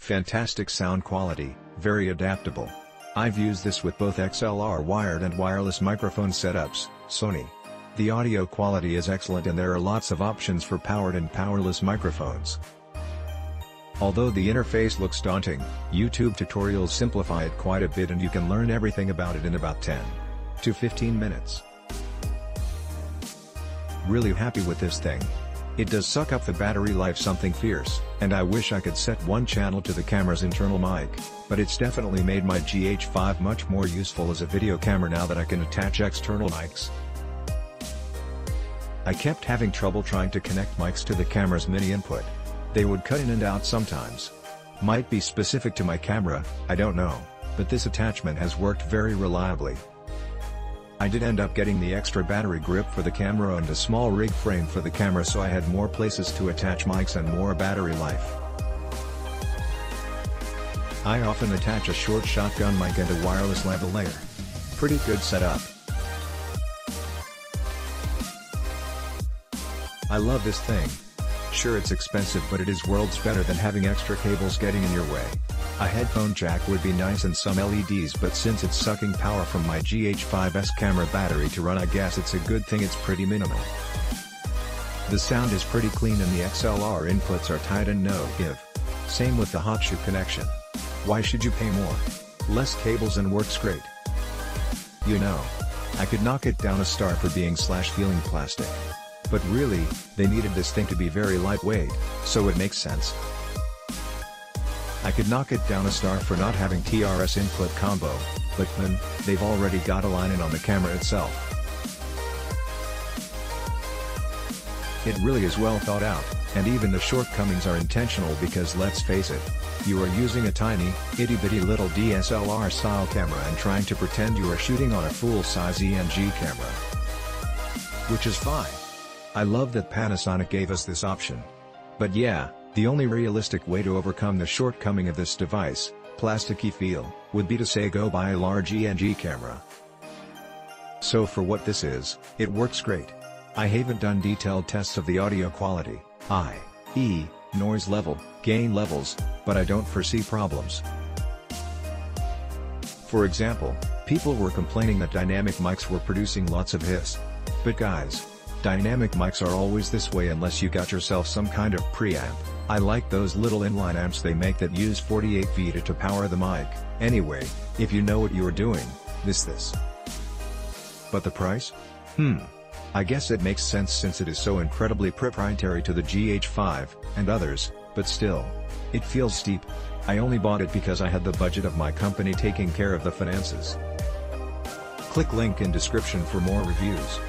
Fantastic sound quality, very adaptable. I've used this with both XLR wired and wireless microphone setups, Sony. The audio quality is excellent and there are lots of options for powered and powerless microphones. Although the interface looks daunting, YouTube tutorials simplify it quite a bit and you can learn everything about it in about 10 to 15 minutes. Really happy with this thing. It does suck up the battery life something fierce, and I wish I could set one channel to the camera's internal mic, but it's definitely made my GH5 much more useful as a video camera now that I can attach external mics. I kept having trouble trying to connect mics to the camera's mini input. They would cut in and out sometimes. Might be specific to my camera, I don't know, but this attachment has worked very reliably. I did end up getting the extra battery grip for the camera and a small rig frame for the camera so I had more places to attach mics and more battery life. I often attach a short shotgun mic and a wireless lavalier. Pretty good setup. I love this thing. Sure, it's expensive, but it is worlds better than having extra cables getting in your way. A headphone jack would be nice and some LEDs, but since it's sucking power from my GH5's camera battery to run, I guess it's a good thing it's pretty minimal. The sound is pretty clean and the XLR inputs are tight and no give. Same with the hot shoe connection. Why should you pay more? Less cables and works great. You know, I could knock it down a star for being feeling plastic. But really, they needed this thing to be very lightweight, so it makes sense. I could knock it down a star for not having TRS input combo, but then, they've already got a line in on the camera itself. It really is well thought out, and even the shortcomings are intentional because let's face it, you are using a tiny, itty-bitty little DSLR style camera and trying to pretend you are shooting on a full-size ENG camera. Which is fine. I love that Panasonic gave us this option. But yeah, the only realistic way to overcome the shortcoming of this device, plasticky feel, would be to say go buy a large ENG camera. So for what this is, it works great. I haven't done detailed tests of the audio quality, i.e., noise level, gain levels, but I don't foresee problems. For example, people were complaining that dynamic mics were producing lots of hiss. But guys, dynamic mics are always this way unless you got yourself some kind of preamp. I like those little inline amps they make that use 48V to power the mic. Anyway, if you know what you are doing, this. But the price? I guess it makes sense since it is so incredibly proprietary to the GH5, and others, but still. It feels steep. I only bought it because I had the budget of my company taking care of the finances. Click link in description for more reviews.